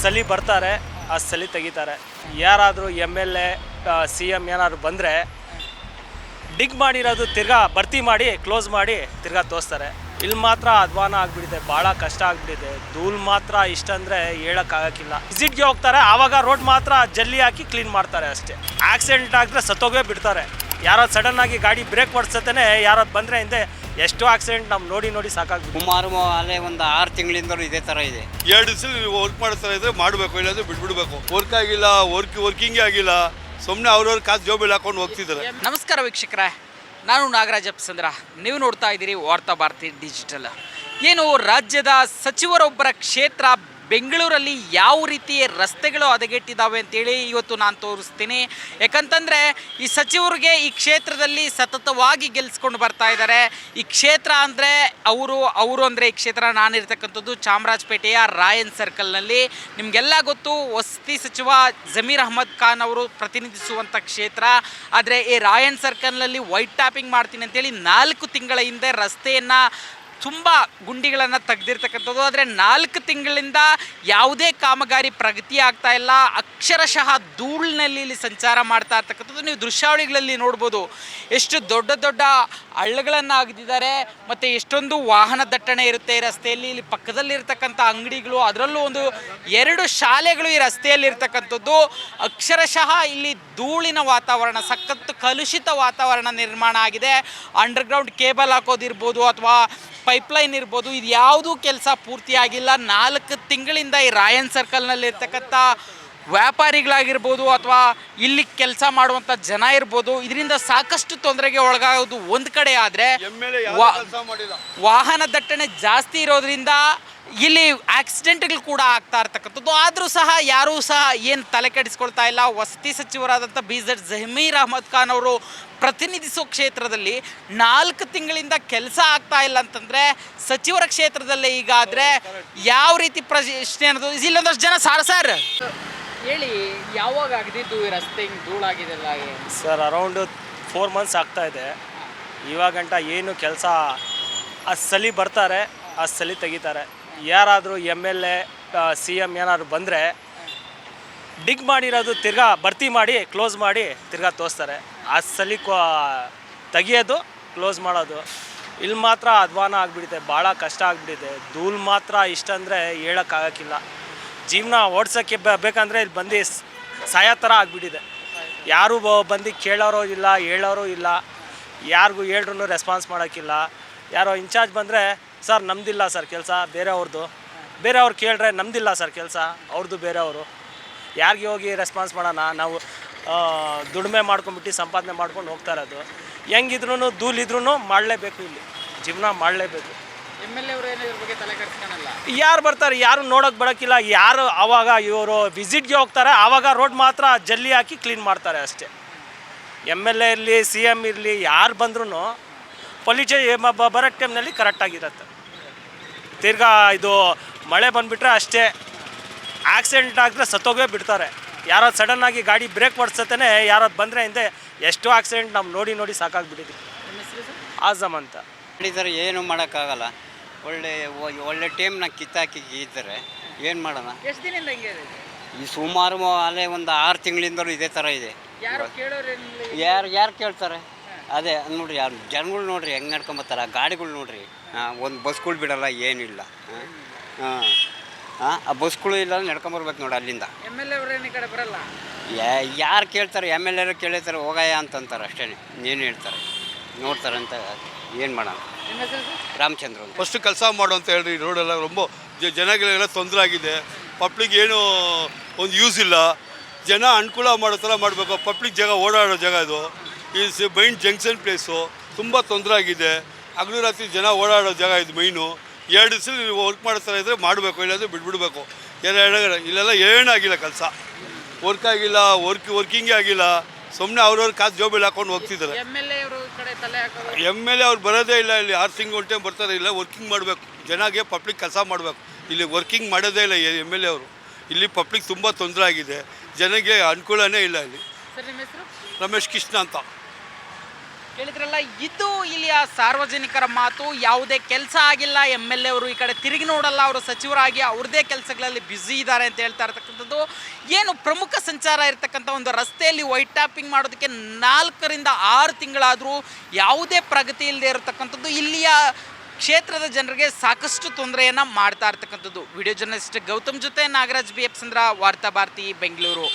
ಸಲಿ ಬರ್ತಾರೆ, ಸಲಿ ತೆಗಿತಾರೆ. ಯಾರಾದರೂ MLA CM ಏನಾದ್ರು ಬಂದರೆ ಡಿಗ್ ಮಾಡಿರೋದು ತಿರ್ಗಾ ಭರ್ತಿ ಮಾಡಿ ಕ್ಲೋಸ್ ಮಾಡಿ ತಿರ್ಗಾ ತೋರಿಸ್ತಾರೆ. ಇಲ್ಲಿ ಮಾತ್ರ ಅಧ್ವಾನ ಆಗಿಬಿಟ್ಟಿದೆ, ಭಾಳ ಕಷ್ಟ ಆಗಿಬಿಟ್ಟಿದೆ. ಧೂಳು ಮಾತ್ರ ಇಷ್ಟಂದರೆ ಹೇಳೋಕ್ಕಾಗಕ್ಕಿಲ್ಲ. ವಿಸಿಟ್ಗೆ ಹೋಗ್ತಾರೆ, ಆವಾಗ ರೋಡ್ ಮಾತ್ರ ಜಲ್ಲಿ ಹಾಕಿ ಕ್ಲೀನ್ ಮಾಡ್ತಾರೆ ಅಷ್ಟೇ. ಆಕ್ಸಿಡೆಂಟ್ ಆಗಿದ್ರೆ ಸತ್ತೋಗೇ ಬಿಡ್ತಾರೆ. ಯಾರಾದ್ರು ಸಡನ್ನಾಗಿ ಗಾಡಿ ಬ್ರೇಕ್ ಹೊಡ್ಸತ್ತೇ ಯಾರಾದ್ರು ಬಂದರೆ ಹಿಂದೆ ಎಷ್ಟೋ ಆಕ್ಸಿಡೆಂಟ್ ನಾವು ನೋಡಿ ಸಾಕಾಗ್ಬಿಟ್ಟು. ಸುಮಾರು ಅಲ್ಲೇ ಒಂದು 6 ತಿಂಗಳಿಂದಲೂ ಇದೇ ಥರ ಇದೆ. 2 ದಿವಸ ವರ್ಕ್ ಮಾಡ್ತಾ ಇದ್ರೆ ಮಾಡಬೇಕು, ಇಲ್ಲಾಂದ್ರೆ ಬಿಟ್ಬಿಡ್ಬೇಕು. ವರ್ಕ್ ಆಗಿಲ್ಲ, ವರ್ಕಿಂಗೇ ಆಗಿಲ್ಲ. ಸುಮ್ಮನೆ ಅವ್ರವ್ರ ಕಾಸು ಜೋಬಿಲ್ ಹಾಕೊಂಡು ಹೋಗ್ತಿದ್ದಾರೆ. ನಮಸ್ಕಾರ ವೀಕ್ಷಕರೇ, ನಾನು ನಾಗರಾಜ್ ಅಪ್ಸಂದ್ರ. ನೀವು ನೋಡ್ತಾ ಇದ್ದೀರಿ ವಾರ್ತಾ ಭಾರತಿ ಡಿಜಿಟಲ್. ಏನು ರಾಜ್ಯದ ಸಚಿವರೊಬ್ಬರ ಕ್ಷೇತ್ರ ಬೆಂಗಳೂರಲ್ಲಿ ಯಾವ ರೀತಿ ರಸ್ತೆಗಳು ಹದಗೆಟ್ಟಿದ್ದಾವೆ ಅಂತೇಳಿ ಇವತ್ತು ನಾನು ತೋರಿಸ್ತೀನಿ. ಯಾಕಂತಂದರೆ ಈ ಸಚಿವರಿಗೆ ಈ ಕ್ಷೇತ್ರದಲ್ಲಿ ಸತತವಾಗಿ ಗೆಲ್ಲಿಸ್ಕೊಂಡು ಬರ್ತಾ ಇದ್ದಾರೆ. ಈ ಕ್ಷೇತ್ರ ಅಂದರೆ ಅವರು ಅಂದರೆ ಈ ಕ್ಷೇತ್ರ ನಾನಿರ್ತಕ್ಕಂಥದ್ದು ಚಾಮರಾಜಪೇಟೆಯ ರಾಯನ್ ಸರ್ಕಲ್ನಲ್ಲಿ. ನಿಮಗೆಲ್ಲ ಗೊತ್ತು, ವಸತಿ ಸಚಿವ ಜಮೀರ್ ಅಹ್ಮದ್ ಖಾನ್ ಅವರು ಪ್ರತಿನಿಧಿಸುವಂಥ ಕ್ಷೇತ್ರ. ಆದರೆ ಈ ರಾಯನ್ ಸರ್ಕಲ್ನಲ್ಲಿ ವೈಟ್ ಟ್ಯಾಪಿಂಗ್ ಮಾಡ್ತೀನಿ ಅಂತೇಳಿ 4 ತಿಂಗಳ ಹಿಂದೆ ರಸ್ತೆಯನ್ನು ತುಂಬ ಗುಂಡಿಗಳನ್ನು ತೆಗೆದಿರ್ತಕ್ಕಂಥದ್ದು. ಆದರೆ 4 ತಿಂಗಳಿಂದ ಯಾವುದೇ ಕಾಮಗಾರಿ ಪ್ರಗತಿ ಆಗ್ತಾ ಇಲ್ಲ. ಅಕ್ಷರಶಃ ಧೂಳಿನಲ್ಲಿ ಇಲ್ಲಿ ಸಂಚಾರ ಮಾಡ್ತಾ ಇರ್ತಕ್ಕಂಥದ್ದು ನೀವು ದೃಶ್ಯಾವಳಿಗಳಲ್ಲಿ ನೋಡ್ಬೋದು. ಎಷ್ಟು ದೊಡ್ಡ ದೊಡ್ಡ ಹಳ್ಳಗಳನ್ನು ಅಗೆದಿದ್ದಾರೆ ಮತ್ತು ಎಷ್ಟೊಂದು ವಾಹನ ದಟ್ಟಣೆ ಇರುತ್ತೆ ಈ ರಸ್ತೆಯಲ್ಲಿ. ಇಲ್ಲಿ ಪಕ್ಕದಲ್ಲಿರ್ತಕ್ಕಂಥ ಅಂಗಡಿಗಳು, ಅದರಲ್ಲೂ 2 ಶಾಲೆಗಳು ಈ ರಸ್ತೆಯಲ್ಲಿ ಇರ್ತಕ್ಕಂಥದ್ದು. ಅಕ್ಷರಶಃ ಇಲ್ಲಿ ಧೂಳಿನ ವಾತಾವರಣ, ಸಖತ್ತು ಕಲುಷಿತ ವಾತಾವರಣ ನಿರ್ಮಾಣ ಆಗಿದೆ. ಅಂಡರ್ಗ್ರೌಂಡ್ ಕೇಬಲ್ ಹಾಕೋದಿರ್ಬೋದು ಅಥವಾ ಪೈಪ್ಲೈನ್ ಇರ್ಬೋದು, ಇದು ಯಾವುದೂ ಕೆಲಸ ಪೂರ್ತಿಯಾಗಿಲ್ಲ. 4 ತಿಂಗಳಿಂದ ಈ ರಾಯನ್ ಸರ್ಕಲ್ನಲ್ಲಿ ಇರ್ತಕ್ಕಂಥ ವ್ಯಾಪಾರಿಗಳಾಗಿರ್ಬೋದು ಅಥವಾ ಇಲ್ಲಿ ಕೆಲಸ ಮಾಡುವಂಥ ಜನ ಇರ್ಬೋದು, ಇದರಿಂದ ಸಾಕಷ್ಟು ತೊಂದರೆಗೆ ಒಳಗಾಗೋದು ಒಂದು ಕಡೆ. ಆದರೆ ವಾಹನ ದಟ್ಟಣೆ ಜಾಸ್ತಿ ಇರೋದ್ರಿಂದ ಇಲ್ಲಿ ಆಕ್ಸಿಡೆಂಟ್ಗಳು ಕೂಡ ಆಗ್ತಾ ಇರ್ತಕ್ಕಂಥದ್ದು. ಆದರೂ ಸಹ ಯಾರೂ ಸಹ ಏನು ತಲೆ ಕೆಡಿಸ್ಕೊಳ್ತಾ ಇಲ್ಲ. ವಸತಿ ಸಚಿವರಾದಂಥ BZ ಜಮೀರ್ ಅಹ್ಮದ್ ಖಾನ್ ಅವರು ಪ್ರತಿನಿಧಿಸೋ ಕ್ಷೇತ್ರದಲ್ಲಿ 4 ತಿಂಗಳಿಂದ ಕೆಲಸ ಆಗ್ತಾ ಇಲ್ಲ ಅಂತಂದರೆ ಸಚಿವರ ಕ್ಷೇತ್ರದಲ್ಲೇ ಹೀಗಾದರೆ ಯಾವ ರೀತಿ ಪ್ರಶ್ನೆ ಅನ್ನೋದು. ಇಲ್ಲೊಂದಷ್ಟು ಜನ ಸರ್ ಹೇಳಿ, ಯಾವಾಗ ಆಗದಿದ್ದು ಈ ರಸ್ತೆ ಹಿಂಗೆ ಧೂಳಾಗಿದೆಲ್ಲ? ಸರ್ ಅರೌಂಡ್ 4 ಮಂತ್ಸ್ ಆಗ್ತಾ ಇದೆ. ಇವಾಗ ಗಂಟ ಏನು ಕೆಲಸ. ಸಲಿ ಬರ್ತಾರೆ, ಸಲಿ ತೆಗಿತಾರೆ. ಯಾರಾದರೂ MLA CM ಏನಾದ್ರು ಬಂದರೆ ಡಿಗ್ ಮಾಡಿರೋದು ತಿರ್ಗಾ ಭರ್ತಿ ಮಾಡಿ ಕ್ಲೋಸ್ ಮಾಡಿ ತಿರ್ಗಾ ತೋರಿಸ್ತಾರೆ. ಸಲಿ ತೆಗಿಯೋದು, ಕ್ಲೋಸ್ ಮಾಡೋದು. ಇಲ್ಲಿ ಮಾತ್ರ ಅಧ್ವಾನ ಆಗಿಬಿಟ್ಟಿದೆ, ಭಾಳ ಕಷ್ಟ ಆಗಿಬಿಟ್ಟಿದೆ. ಧೂಳು ಮಾತ್ರ ಇಷ್ಟಂದರೆ ಹೇಳೋಕ್ಕಾಗಕ್ಕಿಲ್ಲ. ಜೀವನ ಓಡ್ಸೋಕ್ಕೆ ಬೇಕಂದರೆ ಇಲ್ಲಿ ಬಂದು ಸಾಯೋ ಥರ ಆಗಿಬಿಟ್ಟಿದೆ. ಯಾರೂ ಬಂದು ಕೇಳೋರು ಇಲ್ಲ, ಹೇಳೋರು ಇಲ್ಲ. ಯಾರಿಗೂ ಹೇಳ್ರೂ ರೆಸ್ಪಾನ್ಸ್ ಮಾಡೋಕ್ಕಿಲ್ಲ. ಯಾರೋ ಇನ್ಚಾರ್ಜ್ ಬಂದರೆ ಸರ್ ನಮ್ಮದಿಲ್ಲ ಸರ್ ಕೆಲಸ, ಬೇರೆಯವ್ರು ಕೇಳಿದ್ರೆ ನಮ್ಮದಿಲ್ಲ ಸರ್ ಕೆಲಸ, ಅವ್ರದ್ದು ಬೇರೆಯವರು. ಯಾರಿಗೆ ಹೋಗಿ ರೆಸ್ಪಾನ್ಸ್ ಮಾಡೋಣ? ನಾವು ದುಡಿಮೆ ಮಾಡ್ಕೊಂಬಿಟ್ಟು ಸಂಪಾದನೆ ಮಾಡ್ಕೊಂಡು ಹೋಗ್ತಾ ಇರೋದು. ಹೆಂಗಿದ್ರೂ ಧೂಳಿದ್ರೂ ಮಾಡಲೇಬೇಕು, ಇಲ್ಲಿ ಜೀವನ ಮಾಡಲೇಬೇಕು. MLA ಅವರು ಏನೋ ಇದ್ರ ಬಗ್ಗೆ ತಲೆ ಕೆಡಿಸ್ಕೊಳ್ಳಲ್ಲ. ಯಾರು ಬರ್ತಾರೆ, ಯಾರು ನೋಡೋಕೆ ಬರೋಕ್ಕಿಲ್ಲ. ಯಾರು ಆವಾಗ ಇವರು ವಿಸಿಟ್ಗೆ ಹೋಗ್ತಾರೆ, ಆವಾಗ ರೋಡ್ ಮಾತ್ರ ಜಲ್ಲಿ ಹಾಕಿ ಕ್ಲೀನ್ ಮಾಡ್ತಾರೆ ಅಷ್ಟೇ. MLA ಇರಲಿ, CM ಇರಲಿ, ಯಾರು ಬಂದ್ರೂ ಪೊಲೀಸ್ ಬರೋ ಟೈಮ್ನಲ್ಲಿ ಕರೆಕ್ಟಾಗಿರುತ್ತೆ. ತಿರ್ಗಾ ಇದು ಮಳೆ ಬಂದುಬಿಟ್ರೆ ಅಷ್ಟೇ, ಆಕ್ಸಿಡೆಂಟ್ ಆಗಿದ್ರೆ ಸತ್ತೋಗೇ ಬಿಡ್ತಾರೆ. ಯಾರಾದ್ರು ಸಡನ್ನಾಗಿ ಗಾಡಿ ಬ್ರೇಕ್ ಹೊಡ್ಸತ್ತೇ ಯಾರಾದ್ರು ಬಂದರೆ ಹಿಂದೆ ಎಷ್ಟೋ ಆಕ್ಸಿಡೆಂಟ್ ನಾವು ನೋಡಿ ಸಾಕಾಗ್ಬಿಟ್ಟಿದ್ವಿ. ಆಜಮ್ ಅಂತ ಹೇಳಿದರೆ ಏನು ಮಾಡೋಕ್ಕಾಗಲ್ಲ. ಒಳ್ಳೆ ಟೈಮ್ನ ಕಿತ್ತಾಕಿ ಇದ್ದರೆ ಏನು ಮಾಡೋಣ? ಎಷ್ಟು ದಿನದಿಂದ ಹಿಂಗೆ ಈ ಸುಮಾರು ಅಲ್ಲೇ ಒಂದು 6 ತಿಂಗಳಿಂದಲೂ ಇದೇ ಥರ ಇದೆ. ಯಾರು ಕೇಳ್ತಾರೆ? ಅದೇ ನೋಡ್ರಿ, ಯಾರು ಜನಗಳು ನೋಡ್ರಿ ಹೆಂಗೆ ನಡ್ಕೊಂಬತ್ತಾರೆ. ಗಾಡಿಗಳು ನೋಡ್ರಿ, ಒಂದು ಬಸ್ಗಳು ಬಿಡಲ್ಲ, ಏನಿಲ್ಲ. ಆ ಬಸ್ಗಳು ಇಲ್ಲ ನಡ್ಕೊಂಬರ್ಬೇಕು ನೋಡಿ ಅಲ್ಲಿಂದ. MLA ಅವರು ಈ ಕಡೆ ಬರಲ್ಲ. ಯಾರು ಕೇಳ್ತಾರೆ? MLA ಕೇಳ್ತಾರೆ, ಹೋಗಯ್ಯ ಅಂತಂತಾರೆ ಅಷ್ಟೇ. ಏನು ಹೇಳ್ತಾರೆ, ನೋಡ್ತಾರೆ ಅಂತ. ಏನು ಮಾಡೋಣ? ರಾಮಚಂದ್ರ ಫಸ್ಟ್ ಕೆಲಸ ಮಾಡು ಅಂತ ಹೇಳ್ರಿ. ರೋಡೆಲ್ಲ ரொம்ப ಜನಗಳಿಗೆಲ್ಲ ತೊಂದರೆ ಆಗಿದೆ. ಪಬ್ಲಿಕ್ ಏನು ಒಂದು ಯೂಸ್ ಇಲ್ಲ. ಜನ ಅನುಕೂಲ ಮಾಡೋ ಥರ ಮಾಡಬೇಕು. ಪಬ್ಲಿಕ್ ಜಾಗ, ಓಡಾಡೋ ಜಾಗ ಇದು. ಈ ಮೈನ್ ಜಂಕ್ಷನ್ ಪ್ಲೇಸು ತುಂಬ ತೊಂದರೆ ಆಗಿದೆ. ಹಗಲು ರಾತ್ರಿ ಜನ ಓಡಾಡೋ ಜಾಗ ಇದು ಮೈನು. 2 ದಿವಸ ವರ್ಕ್ ಮಾಡ್ತಾ ಇದ್ದರೆ ಮಾಡಬೇಕು, ಇಲ್ಲಾಂದರೆ ಬಿಟ್ಬಿಡ್ಬೇಕು. ಇಲ್ಲೆಲ್ಲ ಏನಾಗಿಲ್ಲ ಕೆಲಸ. ವರ್ಕ್ ಆಗಿಲ್ಲ, ವರ್ಕಿಂಗೇ ಆಗಿಲ್ಲ. ಸುಮ್ಮನೆ ಅವ್ರವ್ರ ಕಾಸು ಜೋಬಿಲ್ ಹಾಕೊಂಡು ಹೋಗ್ತಿದ್ದಾರೆ. MLA ಅವ್ರು ಬರೋದೇ ಇಲ್ಲ. ಇಲ್ಲಿ 6 ತಿಂಗಳು ಒಂದು ಟೈಮ್ ಬರ್ತಾರೆ. ಇಲ್ಲ ವರ್ಕಿಂಗ್ ಮಾಡಬೇಕು, ಜನಗೆ ಪಬ್ಲಿಕ್ ಕೆಲಸ ಮಾಡಬೇಕು. ಇಲ್ಲಿ ವರ್ಕಿಂಗ್ ಮಾಡೋದೇ ಇಲ್ಲ MLA ಅವರು. ಇಲ್ಲಿ ಪಬ್ಲಿಕ್ ತುಂಬ ತೊಂದರೆ ಆಗಿದೆ, ಜನಗೆ ಅನುಕೂಲನೇ ಇಲ್ಲ ಇಲ್ಲಿ. ಸರ್ ನಿಮ್ಮ ಹೆಸರು? ರಮೇಶ್ ಕೃಷ್ಣ ಅಂತ. ಕೇಳಿದ್ರಲ್ಲ, ಇದು ಇಲ್ಲಿಯ ಸಾರ್ವಜನಿಕರ ಮಾತು. ಯಾವುದೇ ಕೆಲಸ ಆಗಿಲ್ಲ, ಎಮ್ ಎಲ್ ಎ ಅವರು ಈ ಕಡೆ ತಿರುಗಿ ನೋಡಲ್ಲ, ಅವರು ಸಚಿವರಾಗಿ ಅವ್ರದ್ದೇ ಕೆಲಸಗಳಲ್ಲಿ ಬ್ಯುಸಿ ಇದ್ದಾರೆ ಅಂತ ಹೇಳ್ತಾ ಇರ್ತಕ್ಕಂಥದ್ದು. ಏನು ಪ್ರಮುಖ ಸಂಚಾರ ಇರತಕ್ಕಂಥ ಒಂದು ರಸ್ತೆಯಲ್ಲಿ ವೈಟ್ ಟ್ಯಾಪಿಂಗ್ ಮಾಡೋದಕ್ಕೆ 4 ರಿಂದ 6 ತಿಂಗಳಾದರೂ ಯಾವುದೇ ಪ್ರಗತಿ ಇಲ್ಲದೆ ಇರತಕ್ಕಂಥದ್ದು ಇಲ್ಲಿಯ ಕ್ಷೇತ್ರದ ಜನರಿಗೆ ಸಾಕಷ್ಟು ತೊಂದರೆಯನ್ನು ಮಾಡ್ತಾ ಇರ್ತಕ್ಕಂಥದ್ದು. ವಿಡಿಯೋ ಜರ್ನಲಿಸ್ಟ್ ಗೌತಮ್ ಜೊತೆ ನಾಗರಾಜ್ BF ಚಂದ್ರ, ವಾರ್ತಾ ಭಾರತಿ, ಬೆಂಗಳೂರು.